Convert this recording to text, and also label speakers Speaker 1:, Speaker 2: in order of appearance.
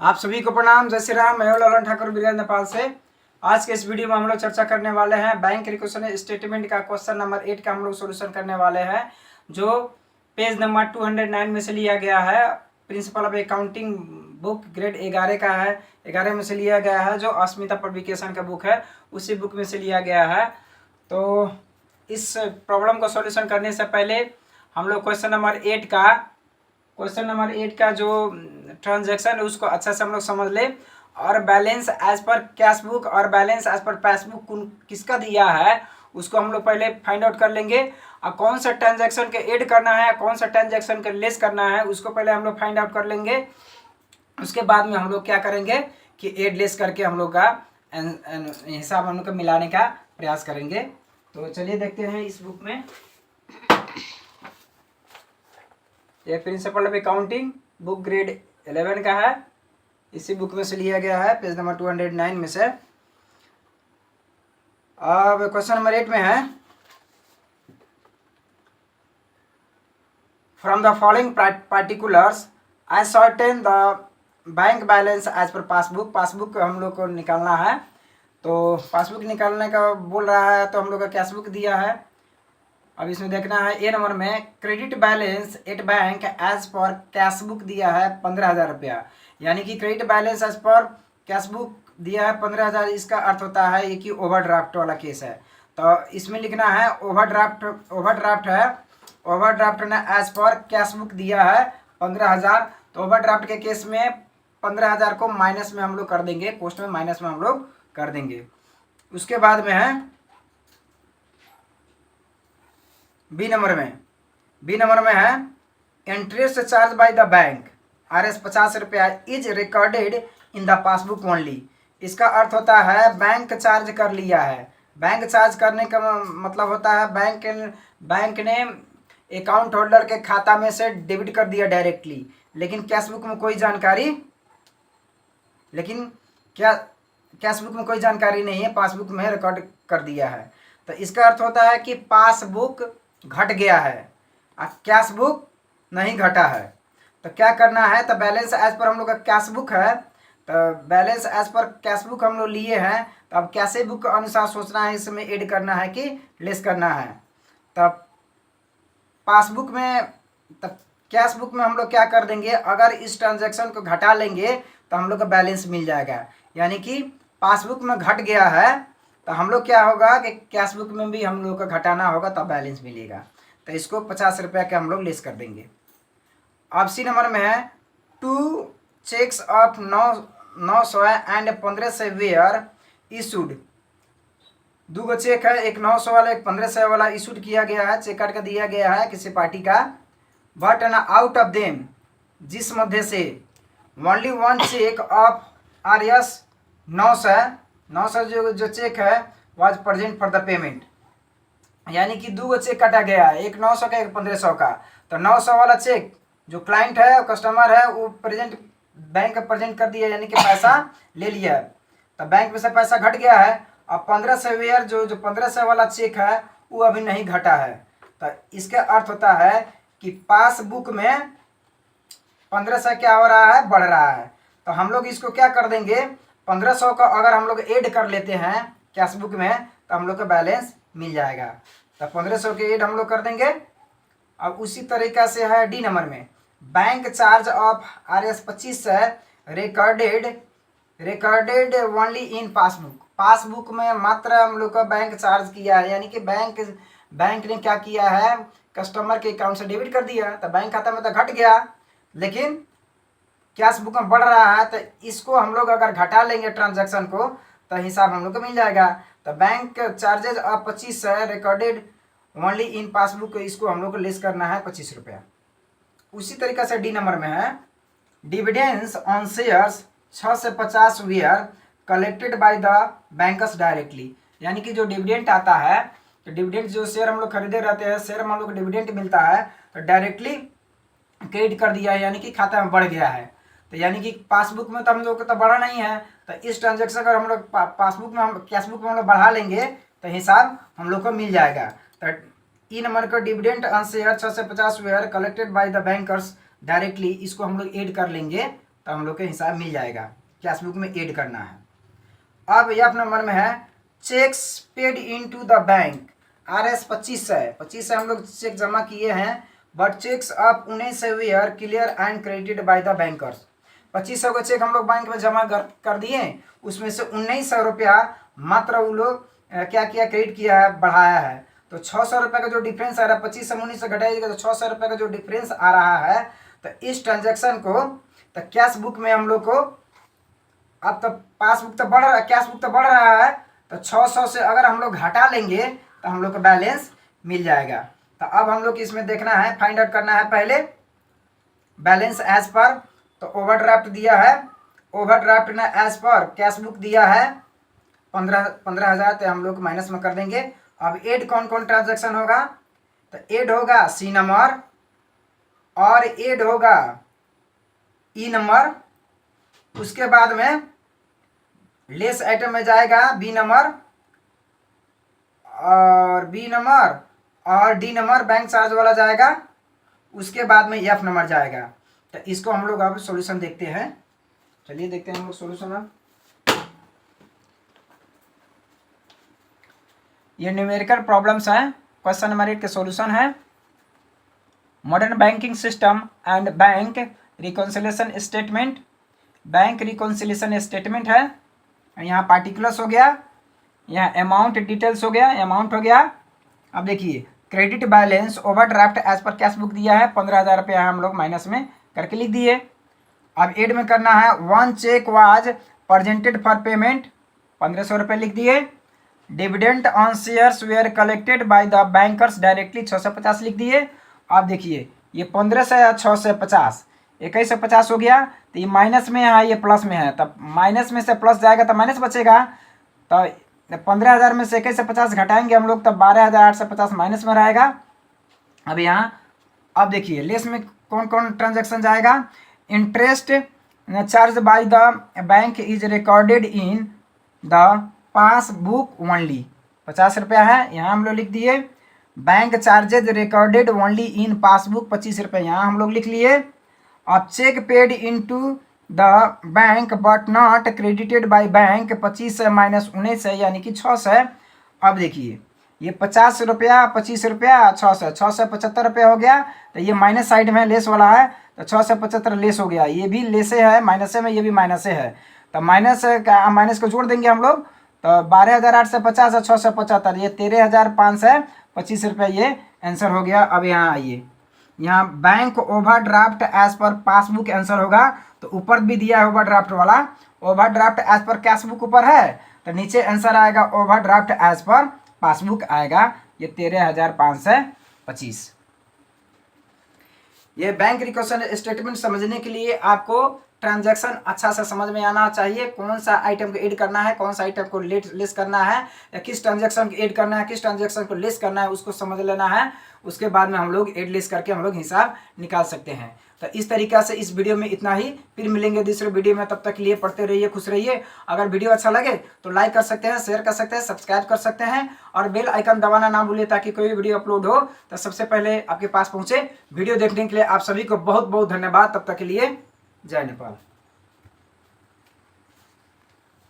Speaker 1: आप सभी को प्रणाम। जय श्री राम। मैं हूं ललन ठाकुर बिरगंज नेपाल से। आज के इस वीडियो में हम लोग चर्चा करने वाले हैं बैंक रिकॉर्डेशन स्टेटमेंट का क्वेश्चन नंबर 8 का हम लोग सोल्यूशन करने वाले हैं, जो पेज नंबर 209 में से लिया गया है। Principle of accounting book grade 11 का है, 11 में से लिया गया है, जो अस्मिता पब्लिकेशन का बुक है उसी बुक में से लिया गया है। तो इस प्रॉब्लम को सोल्यूशन करने से पहले हम लोग क्वेश्चन नंबर 8 का जो ट्रांजैक्शन है उसको अच्छा से हम लोग समझ ले, और balance as per cash book और बैलेंस एज पर पासबुक किसका दिया है उसको हम लोग पहले फाइंड आउट कर लेंगे। और कौन सा ट्रांजैक्शन के ऐड करना है, कौन सा ट्रांजैक्शन के लेस करना है उसको पहले हम लोग फाइंड आउट कर लेंगे। उसके बाद में हम लोग क्या करेंगे कि ऐड लेस करके हम लोग का हिसाब हम लोग का मिलाने का प्रयास करेंगे। तो चलिए देखते हैं इस बुक में। ये principle of accounting book grade 11 का है, इसी बुक में से लिया गया है, पेज नंबर 209 में से। अब क्वेश्चन नंबर 8 में है, from the following particulars I certain the bank balance as per passbook. Passbook हम लोग को निकालना है, तो पासबुक निकालने का बोल रहा है, तो हम लोग का कैशबुक दिया है। अब इसमें देखना है ए नंबर में credit balance at bank as per cashbook दिया है 15,000 रुपया, यानी कि credit balance as per cashbook दिया है 15,000। इसका अर्थ होता है ये कि ओवरड्राफ्ट वाला केस है। तो इसमें लिखना है ओवरड्राफ्ट है, ओवरड्राफ्ट ने एज पर कैशबुक दिया है 15,000। तो ओवरड्राफ्ट के केस में 15,000 को माइनस में हम लोग कर देंगे, कोस्ट में माइनस में हम लोग कर देंगे। उसके बाद में है बी नंबर में है interest charge by the bank RS 50 रुपया is recorded in the passbook only. इसका अर्थ होता है बैंक चार्ज कर लिया है। बैंक चार्ज करने का मतलब होता है बैंक ने अकाउंट होल्डर के खाता में से डेबिट कर दिया डायरेक्टली, लेकिन कैशबुक में कोई जानकारी नहीं है, पासबुक में रिकॉर्ड कर दिया है। तो इसका अर्थ होता है कि पासबुक घट गया है और कैशबुक नहीं घटा है। तो क्या करना है, तो बैलेंस एज पर हम लोग का कैशबुक है, तो बैलेंस एज पर कैशबुक हम लोग लिए हैं। तो अब कैशे बुक के अनुसार सोचना है, इसमें ऐड करना है कि लेस करना है। तब पासबुक में, तब कैश बुक में हम लोग क्या कर देंगे, अगर इस ट्रांजैक्शन को घटा लेंगे तो हम लोग का बैलेंस मिल जाएगा। यानी कि पासबुक में घट गया है तो हम लोग क्या होगा कि कैश बुक में भी हम लोग का घटाना होगा तब बैलेंस मिलेगा। तो इसको 50 रुपया के हम लोग लेस कर देंगे। अब सी नंबर में है 2 cheques of 900 and 1500 were issued. 2 cheque है, एक 900 वाला एक 1500 वाला इशूड किया गया है, चेक काट के दिया गया है किसी पार्टी का। But an out of them, जिस मध्य से ओनली 1 चेक ऑफ RS 900 जो चेक है was present for the payment. यानी कि 2 चेक काटा गया है, एक 900 का एक 1500 का। तो 900 वाला चेक जो क्लाइंट है कस्टमर है वो प्रेजेंट बैंक प्रेजेंट कर दिया, यानी कि पैसा ले लिया। तो बैंक में से पैसा घट गया है। अब 1500 वेयर जो 1500 वाला चेक है वो अभी नहीं घटा है। तो इसका अर्थ होता है कि पासबुक में 1500 क्या हो रहा है, बढ़ रहा है। तो हम लोग इसको क्या कर देंगे, 1500 का अगर हम लोग ऐड कर लेते हैं कैशबुक में तो हम लोग का बैलेंस मिल जाएगा। तो 1500 के ऐड हम लोग कर देंगे। अब उसी तरीका से है डी नंबर में, bank charge of RS 25 recorded only in passbook. Passbook में मात्र हम लोग का बैंक चार्ज किया है, यानी कि बैंक ने क्या किया है, कस्टमर के अकाउंट से डेबिट कर दिया। तो बैंक खाता में तो घट गया, लेकिन कैश बुक में बढ़ रहा है। तो इसको हम लोग अगर घटा लेंगे ट्रांजैक्शन को तो हिसाब हम लोग को मिल जाएगा। तो बैंक चार्जेज ऑफ 25 है रिकॉर्डेड ओनली इन पासबुक, इसको हम लोग को लेस करना है 25 रुपया। उसी तरीका से डी नंबर में है डिविडेंड्स ऑन शेयर्स 6 से 50 were collected by the bankers directly. यानी कि जो डिविडेंड आता है, तो डिविडेंड जो शेयर हम लोग खरीदे रहते हैं, शेयर में हम लोग को डिविडेंड मिलता है, तो डायरेक्टली क्रेडिट कर दिया है, यानी कि खाता में बढ़ गया है। तो यानी कि पासबुक में तो हम लोग को तो बढ़ा नहीं है। तो इस ट्रांजेक्शन अगर हम लोग पासबुक में हम कैशबुक में हम लोग बढ़ा लेंगे तो हिसाब हम लोग को मिल जाएगा। तो ई नंबर का डिविडेंड ऑन शेयर 6 से 50 were collected by the bankers directly, इसको हम लोग ऐड कर लेंगे तो हम लोग के हिसाब मिल जाएगा, कैश बुक में ऐड करना है। अब ये अपने मन में है cheques paid in to the bank, RS 2500 हम लोग चेक जमा किए हैं, but cheques of 19 were clear and credited by the bankers. 2500 का चेक हम लोग बैंक में जमा कर दिए, उसमें से 1900 रुपया मात्र वो लोग क्या किया, क्रेडिट किया है, बढ़ाया है। तो 600 रुपये का जो डिफरेंस आ रहा है, 25 से 19 से घटाइएगा तो 600 रुपये का जो डिफरेंस आ रहा है, तो इस ट्रांजेक्शन को तो कैश बुक में हम लोग को, अब तो पासबुक तो बढ़ रहा है, कैश बुक तो बढ़ रहा है, तो 600 से अगर हम लोग घटा लेंगे तो हम लोग को बैलेंस मिल जाएगा। तो अब हम लोग इसमें देखना है, फाइंड आउट करना है पहले बैलेंस एज पर। तो ओवरड्राफ्ट दिया है, ओवरड्राफ्ट ने एज पर कैश बुक दिया है 15,000, तो हम लोग माइनस में कर देंगे। अब ऐड कौन कौन ट्रांजेक्शन होगा, तो ऐड होगा सी नंबर और ऐड होगा ई नंबर, उसके बाद में लेस आइटम में जाएगा बी नंबर और बी नंबर और डी नंबर बैंक चार्ज वाला जाएगा, उसके बाद में एफ नंबर जाएगा। तो इसको हम लोग अब सॉल्यूशन देखते हैं, चलिए देखते हैं हम लोग सॉल्यूशन। अब ये न्यूमेरिकल प्रॉब्लम्स हैं, क्वेश्चन नंबर 8 के सॉल्यूशन है। Modern banking system and bank reconciliation statement, bank reconciliation statement है, यहाँ पार्टिकुलर्स हो गया, यहाँ अमाउंट डिटेल्स हो गया, अमाउंट हो गया। अब देखिए credit balance overdraft as per cash book दिया है 15,000 रुपया, हम लोग माइनस में करके लिख दिए। अब एड में करना है, one cheque was presented for payment, 1500 रुपये लिख दिए। Dividend on shares were collected by the bankers directly 650 लिख दिए। अब देखिए ये 1500 या 650, 2150 हो गया, तो ये माइनस में है, ये प्लस में है, तब माइनस में से प्लस जाएगा तो माइनस बचेगा। तो 15,000 में से 2150 घटाएंगे हम लोग, तब 12,850 माइनस में रहेगा। अब यहाँ अब देखिए लेस में कौन कौन ट्रांजेक्शन जाएगा, interest charge by the bank is recorded in the passbook only, 50 रुपया है, यहाँ हम लोग लिख दिए। Bank charges recorded only in passbook 25 रुपये, यहाँ हम लोग लिख लिए। अब cheque paid into the bank but not credited by bank, 25 से माइनस 19 है यानी कि 600। अब देखिए ये 50 रुपया, 25 रुपया, 675 रुपया हो गया, तो ये माइनस साइड में लेस वाला है, तो 675 लेस हो गया, ये भी लेसे है माइनसे में, ये भी माइनसे है, तो माइनस को जोड़ देंगे हम लोग, तो 12,850 और 675, ये 13,525 रुपये, ये आंसर हो गया। अब यहाँ आइए, यहाँ bank overdraft as per passbook answer होगा, तो ऊपर भी दिया है ओवरड्राफ्ट वाला, overdraft as per cash book ऊपर है, तो नीचे आंसर आएगा ओवरड्राफ्ट एज पर पासबुक आएगा, ये 13,525। ये बैंक रिकॉन्सिलेशन स्टेटमेंट समझने के लिए आपको ट्रांजैक्शन अच्छा से समझ में आना चाहिए, कौन सा आइटम को ऐड करना है, कौन सा आइटम को लेस करना है, या किस ट्रांजैक्शन को ऐड करना है, किस ट्रांजैक्शन को लेस करना है, उसको समझ लेना है। उसके बाद में हम लोग ऐड लेस करके हम लोग हिसाब निकाल सकते हैं। तो इस तरीक़ा से इस वीडियो में इतना ही, फिर मिलेंगे दूसरे वीडियो में, तब तक के लिए पढ़ते रहिए, खुश रहिए। अगर वीडियो अच्छा लगे तो लाइक कर सकते हैं, शेयर कर सकते हैं, सब्सक्राइब कर सकते हैं, और बेल आइकन दबाना ना भूलिए, ताकि कोई वीडियो अपलोड हो तो सबसे पहले आपके पास पहुँचे। वीडियो देखने के लिए आप सभी को बहुत बहुत धन्यवाद। तब तक के लिए जय नेपाल।